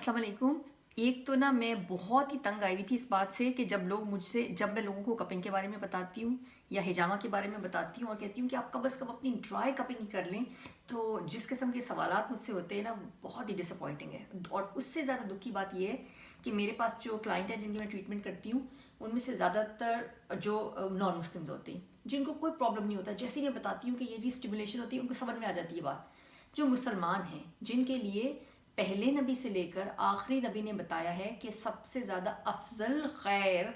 अस्सलाम वालेकुम। एक तो ना मैं बहुत ही तंग आई हुई थी इस बात से कि जब मैं लोगों को कपिंग के बारे में बताती हूँ या हिजामा के बारे में बताती हूँ और कहती हूँ कि आप कब अज़ कब अपनी ड्राई कपिंग कर लें, तो जिस किस्म के सवालात मुझसे होते हैं ना वो बहुत ही डिसअपॉइंटिंग है। और उससे ज़्यादा दुख की बात यह है कि मेरे पास जो क्लाइंट है जिनकी मैं ट्रीटमेंट करती हूँ उनमें से ज़्यादातर जो नॉन मुस्लिम्स होते हैं जिनको कोई प्रॉब्लम नहीं होता, जैसे ही मैं बताती हूँ कि ये जी स्टिमुलेशन होती है उनको समझ में आ जाती है बात। जो मुसलमान हैं जिनके लिए पहले नबी से लेकर आखिरी नबी ने बताया है कि सबसे ज़्यादा अफजल खैर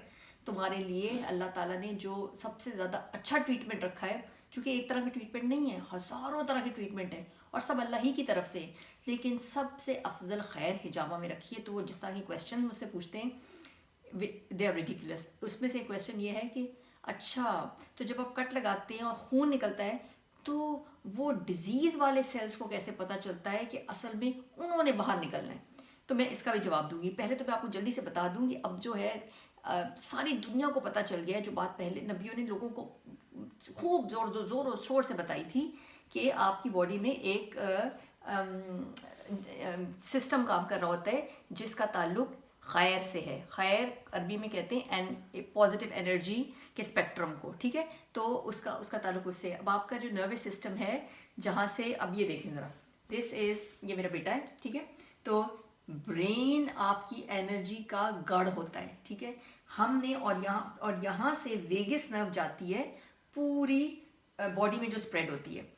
तुम्हारे लिए अल्लाह ताला ने जो सबसे ज़्यादा अच्छा ट्रीटमेंट रखा है, क्योंकि एक तरह का ट्रीटमेंट नहीं है, हज़ारों तरह के ट्रीटमेंट है और सब अल्लाह ही की तरफ से, लेकिन सबसे अफजल खैर हिजामा में रखी है। तो वो जिस तरह के क्वेश्चन मुझसे पूछते हैं दे आर रिडिकुलस। उसमें से एक क्वेश्चन ये है कि अच्छा, तो जब आप कट लगाते हैं और खून निकलता है तो वो डिजीज़ वाले सेल्स को कैसे पता चलता है कि असल में उन्होंने बाहर निकलना है? तो मैं इसका भी जवाब दूंगी। पहले तो मैं आपको जल्दी से बता दूंगी, अब जो है सारी दुनिया को पता चल गया है जो बात पहले नबियों ने लोगों को खूब जोर और शोर से बताई थी कि आपकी बॉडी में एक सिस्टम काम कर रहा होता है जिसका ताल्लुक खैर से है। खैर अरबी में कहते हैं एन पॉजिटिव एनर्जी के स्पेक्ट्रम को, ठीक है। तो उसका उसका ताल्लुक उससे। अब आपका जो नर्वस सिस्टम है जहाँ से, अब ये देखें ज़रा, दिस इज़, ये मेरा बेटा है, ठीक है। तो ब्रेन आपकी एनर्जी का गढ़ होता है, ठीक है। हमने और यहाँ से वेगस नर्व जाती है पूरी बॉडी में जो स्प्रेड होती है।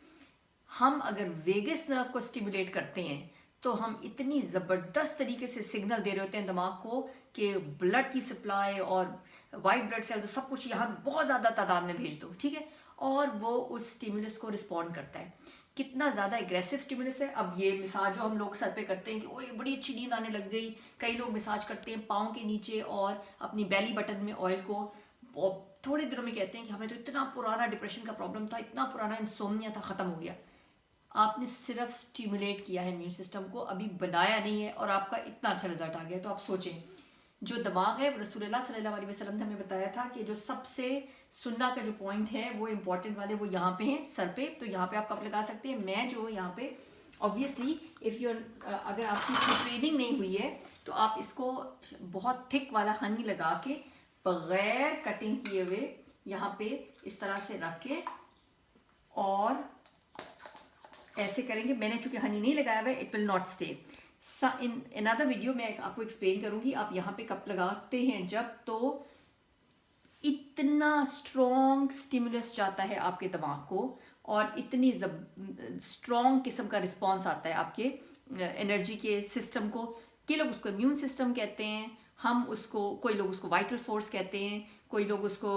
हम अगर वेगस नर्व को स्टिमुलेट करते हैं तो हम इतनी ज़बरदस्त तरीके से सिग्नल दे रहे होते हैं दिमाग को कि ब्लड की सप्लाई और वाइट ब्लड सेल तो सब कुछ यहाँ बहुत ज़्यादा तादाद में भेज दो, ठीक है। और वो उस स्टिमुलस को रिस्पॉन्ड करता है। कितना ज़्यादा एग्रेसिव स्टिमुलस है। अब ये मिसाज जो हम लोग सर पे करते हैं कि ओए बड़ी अच्छी नींद आने लग गई, कई लोग मिसाज करते हैं पाँव के नीचे और अपनी बेली बटन में ऑयल को, और थोड़े दिनों में कहते हैं कि हमें तो इतना पुराना डिप्रेशन का प्रॉब्लम था, इतना पुराना इंसोम्निया था, ख़त्म हो गया। आपने सिर्फ स्टिमुलेट किया है इम्यून सिस्टम को, अभी बनाया नहीं है और आपका इतना अच्छा रिजल्ट आ गया। तो आप सोचें, जो दिमाग है, रसूलुल्लाह सल्लल्लाहु अलैहि वसल्लम ने हमें बताया था कि जो सबसे सुन्ना का जो पॉइंट है वो इंपॉर्टेंट वाले वो यहाँ पे हैं, सर पे। तो यहाँ पे आप कब लगा सकते हैं? मैं जो यहाँ पे ऑब्वियसली इफ़ यूर अगर आपकी ट्रेनिंग नहीं हुई है तो आप इसको बहुत थिक वाला हनी लगा के बगैर कटिंग किए हुए यहाँ पे इस तरह से रख के और ऐसे करेंगे। मैंने चूंकि हनी नहीं लगाया हुआ है, it will not stay. In another video मैं आपको एक्सप्लेन करूंगी आप यहाँ पे कब लगाते हैं, जब तो इतना स्ट्रॉन्ग स्टिमुलस जाता है आपके दिमाग को और इतनी स्ट्रॉन्ग किस्म का रिस्पॉन्स आता है आपके एनर्जी के सिस्टम को, कि लोग उसको इम्यून सिस्टम कहते हैं, हम उसको, कोई लोग उसको वाइटल फोर्स कहते हैं, कोई लोग उसको,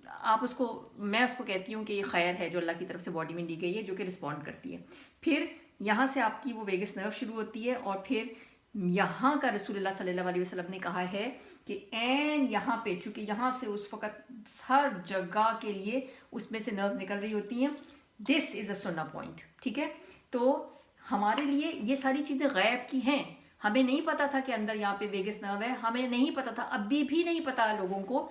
आप उसको, मैं उसको कहती हूँ कि ये खैर है जो अल्लाह की तरफ से बॉडी में दी गई है जो कि रिस्पॉन्ड करती है। फिर यहाँ से आपकी वो वेगस नर्व शुरू होती है और फिर यहाँ का रसूलुल्लाह सल्लल्लाहु अलैहि वसल्लम ने कहा है कि एन यहाँ पे, चूँकि यहाँ से उस वक़्त हर जगह के लिए उसमें से नर्व्स निकल रही होती हैं, दिस इज़ अ सुन्ना पॉइंट, ठीक है। तो हमारे लिए ये सारी चीज़ें गैब की हैं, हमें नहीं पता था कि अंदर यहाँ पे वेगस नर्व है, हमें नहीं पता था, अभी भी नहीं पता लोगों को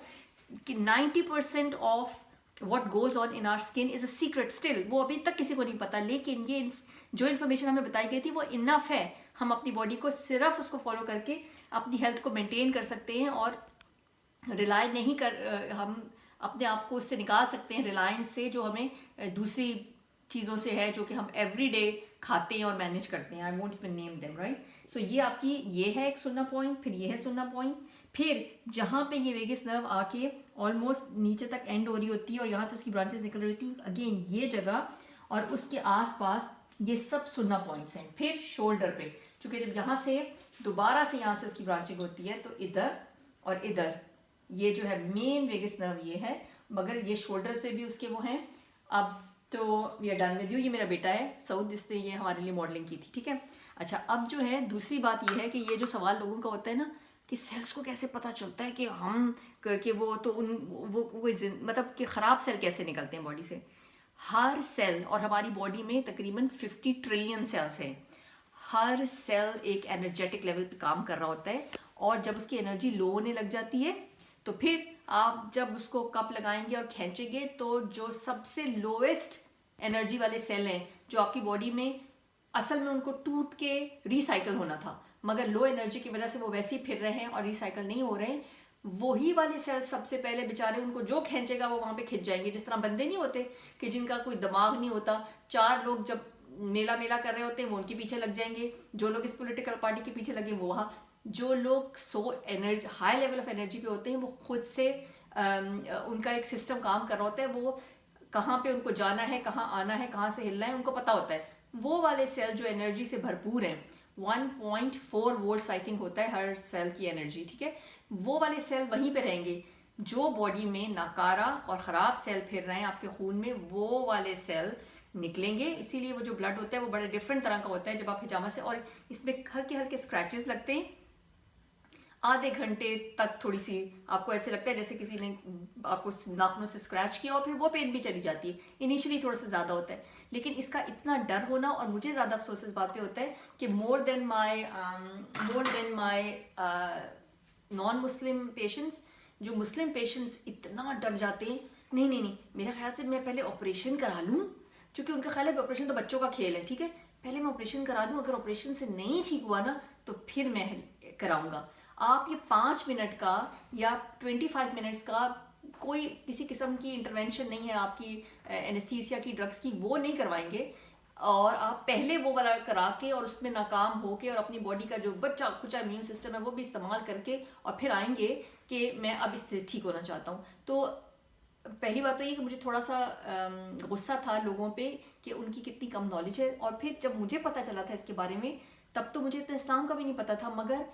कि 90% of what goes on in our skin is a secret still, वो अभी तक किसी को नहीं पता। लेकिन ये जो इन्फॉर्मेशन हमें बताई गई थी वो इनफ है, हम अपनी बॉडी को सिर्फ उसको फॉलो करके अपनी हेल्थ को मेंटेन कर सकते हैं और रिलाई नहीं कर, हम अपने आप को उससे निकाल सकते हैं रिलायंस से जो हमें दूसरी चीज़ों से है जो कि हम एवरी डे खाते हैं और मैनेज करते हैं। I won't even name them, right. So ये आपकी, ये है एक सुन्ना पॉइंट, फिर ये है सुन्ना पॉइंट, फिर जहाँ पे ये वेगस नर्व आके ऑलमोस्ट नीचे तक एंड हो रही होती है और यहाँ से उसकी ब्रांचेस निकल रही होती हैं, अगेन ये जगह और उसके आसपास ये सब सुन्ना पॉइंट्स हैं। फिर शोल्डर पे, चूँकि जब यहाँ से दोबारा से यहाँ से उसकी ब्रांचिंग होती है तो इधर और इधर ये जो है मेन वेगस नर्व ये है, मगर ये शोल्डर्स पे भी उसके वो हैं। अब तो we are done with you. ये मेरा बेटा है सऊद, जिसने ये हमारे लिए मॉडलिंग की थी, ठीक है। अच्छा, अब जो है दूसरी बात ये है कि ये जो सवाल लोगों का होता है ना कि सेल्स को कैसे पता चलता है कि हम कि वो तो उन वो मतलब कि ख़राब सेल कैसे निकलते हैं बॉडी से। हर सेल, और हमारी बॉडी में तकरीबन 50 ट्रिलियन सेल्स हैं, हर सेल एक एनर्जेटिक लेवल पे काम कर रहा होता है और जब उसकी एनर्जी लो होने लग जाती है तो फिर आप जब उसको कप लगाएंगे और खींचेंगे तो जो सबसे लोएस्ट एनर्जी वाले सेल हैं जो आपकी बॉडी में असल में उनको टूट के रिसाइकल होना था, मगर लो एनर्जी की वजह से वो वैसे ही फिर रहे हैं और रिसाइकल नहीं हो रहे हैं। वही वाले सेल्स सबसे पहले बेचारे, उनको जो खींचेगा वो वहाँ पे खिंच जाएंगे। जिस तरह बंदे नहीं होते कि जिनका कोई दिमाग नहीं होता, चार लोग जब मेला मेला कर रहे होते हैं वो उनके पीछे लग जाएंगे, जो लोग इस पॉलिटिकल पार्टी के पीछे लगे वो वहाँ, जो लोग energy high level of energy पे होते हैं वो खुद से उनका एक सिस्टम काम कर रहा होता है, वो कहाँ पे उनको जाना है, कहाँ आना है, कहाँ से हिलना है, उनको पता होता है। वो वाले सेल जो एनर्जी से भरपूर हैं, 1.4 वोल्ट्स आई थिंक होता है हर सेल की एनर्जी, ठीक है, वो वाले सेल वहीं पे रहेंगे। जो बॉडी में नाकारा और ख़राब सेल फिर रहे हैं आपके खून में, वो वाले सेल निकलेंगे। इसीलिए वो जो ब्लड होता है वो बड़ा डिफरेंट तरह का होता है जब आप हिजामा से, और इसमें हल्के हल्के स्क्रैचेस लगते हैं। आधे घंटे तक थोड़ी सी आपको ऐसे लगता है जैसे किसी ने आपको नाखूनों से स्क्रैच किया, और फिर वो पेन भी चली जाती है। इनिशियली थोड़ा सा ज़्यादा होता है, लेकिन इसका इतना डर होना, और मुझे ज़्यादा अफसोस इस बात पे होता है कि more than my non Muslim patients, जो मुस्लिम पेशेंट्स इतना डर जाते हैं, नहीं नहीं नहीं, मेरे ख्याल से मैं पहले ऑपरेशन करा लूँ, क्योंकि उनका ख्याल है ऑपरेशन तो बच्चों का खेल है, ठीक है, पहले मैं ऑपरेशन करा लूँ, अगर ऑपरेशन से नहीं ठीक हुआ ना तो फिर मैं कराऊंगा। आप ये 5 मिनट का या 25 मिनट्स का कोई किसी किस्म की इंटरवेंशन नहीं है आपकी एनेस्थीसिया की, ड्रग्स की, वो नहीं करवाएंगे, और आप पहले वो वाला करा के और उसमें नाकाम होके और अपनी बॉडी का जो बच्चा कुचा इम्यून सिस्टम है वो भी इस्तेमाल करके और फिर आएंगे कि मैं अब इससे ठीक होना चाहता हूँ। तो पहली बात तो ये कि मुझे थोड़ा सा गुस्सा था लोगों पे कि उनकी कितनी कम नॉलेज है, और फिर जब मुझे पता चला था इसके बारे में, तब तो मुझे इतना इस्लाम का भी नहीं पता था, मगर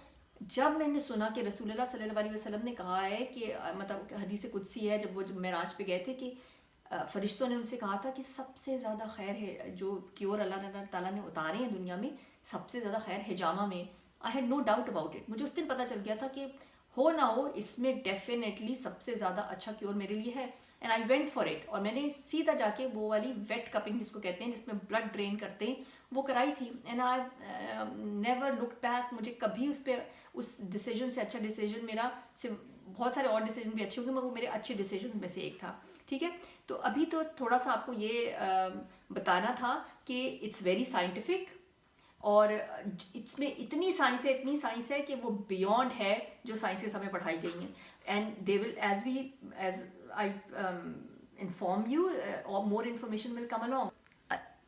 जब मैंने सुना कि रसूलुल्लाह सल्लल्लाहु अलैहि वसल्लम ने कहा है कि मतलब हदीस कुदसी है, जब वो मेराज पे गए थे कि फरिश्तों ने उनसे कहा था कि सबसे ज़्यादा खैर है जो क्योर अल्लाह ताला ने उतारे हैं दुनिया में, सबसे ज़्यादा खैर हिजामा में। I had no doubt about it. मुझे उस दिन पता चल गया था कि हो ना हो इसमें डेफिनेटली सबसे ज़्यादा अच्छा क्योर मेरे लिए है, and I went for it. और मैंने सीधा जाके वो वाली वेट कपिंग जिसको कहते हैं, जिसमें ब्लड ड्रेन करते हैं, वो कराई थी, and I never look back. मुझे कभी उस डिसीजन से अच्छा डिसीजन मेरा, सिर्फ बहुत सारे और डिसीजन भी अच्छे होंगे मगर वो मेरे अच्छे डिसीजन में से एक था, ठीक है। तो अभी तो थोड़ा सा आपको ये बताना था कि इट्स वेरी साइंटिफिक, और इसमें इतनी साइंस है कि वो बियॉन्ड है जो साइंसेस हमें पढ़ाई गई हैं, and they will as I inform you और more information will come along.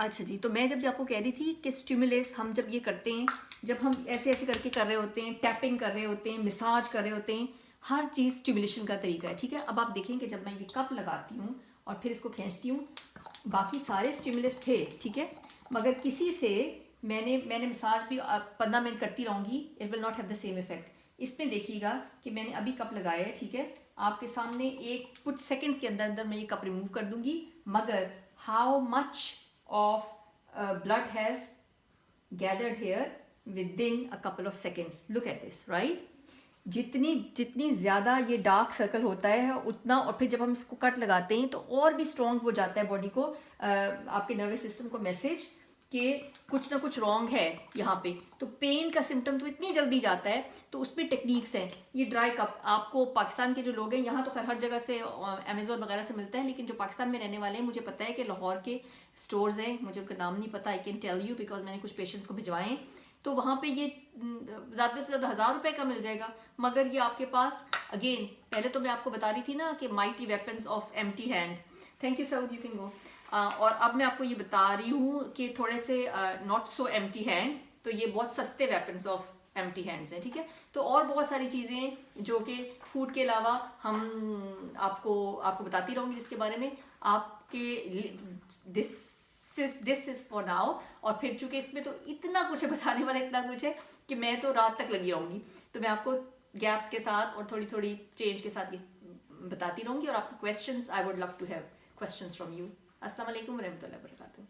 अच्छा जी, तो मैं जब भी आपको कह रही थी कि स्टिमुलस हम जब ये करते हैं, जब हम ऐसे ऐसे करके कर रहे होते हैं, टैपिंग कर रहे होते हैं, मसाज कर रहे होते हैं, हर चीज़ स्टिमुलेशन का तरीका है, ठीक है। अब आप देखेंगे जब मैं ये कप लगाती हूँ और फिर इसको खींचती हूँ, बाकी सारे स्टिमुलस थे, ठीक है, मगर किसी से मैंने मसाज भी 15 मिनट करती रहूँगी, it will not have the same effect. इसमें देखिएगा कि मैंने अभी कप लगाया है, ठीक है, आपके सामने एक कुछ सेकेंड्स के अंदर अंदर मैं ये कप रिमूव कर दूंगी, मगर how much of blood has gathered here within a couple of seconds. Look at this, right? जितनी ज़्यादा ये डार्क सर्कल होता है उतना, और फिर जब हम इसको कट लगाते हैं तो और भी स्ट्रॉन्ग हो जाता है बॉडी को, आपके नर्वस सिस्टम को मैसेज कि कुछ ना कुछ रॉन्ग है यहाँ पे। तो पेन का सिम्टम तो इतनी जल्दी जाता है, तो उसमें टेक्निक्स हैं। ये ड्राई कप आपको पाकिस्तान के जो लोग हैं, यहाँ तो खैर हर जगह से अमेज़ोन वगैरह से मिलता है, लेकिन जो पाकिस्तान में रहने वाले हैं, मुझे पता है कि लाहौर के स्टोर्स हैं, मुझे उनका नाम नहीं पता, I can tell you because मैंने कुछ पेशेंट्स को भिजवाए हैं, तो वहाँ पे ये ज़्यादा से ज़्यादा 1000 रुपये का मिल जाएगा, मगर ये आपके पास, अगेन पहले तो मैं आपको बता रही थी ना कि mighty weapons of empty hand. Thank you sir, you can go. और अब मैं आपको ये बता रही हूँ कि थोड़े से नॉट सो एम्प्टी हैंड, तो ये बहुत सस्ते वेपन्स ऑफ एम्प्टी हैंड्स हैं, ठीक है। तो और बहुत सारी चीज़ें जो कि फूड के अलावा हम आपको बताती रहूँगी, जिसके बारे में आपके दिस इज़ फॉर नाउ। और फिर चूँकि इसमें तो इतना कुछ है बताने वाला, इतना कुछ है कि मैं तो रात तक लगी रहूँगी, तो मैं आपको गैप्स के साथ और थोड़ी थोड़ी चेंज के साथ बताती रहूँगी, और आपके questions, I would love to have questions from you. अस्सलाम वालेकुम रहमतुल्लाहि व बरकातहू।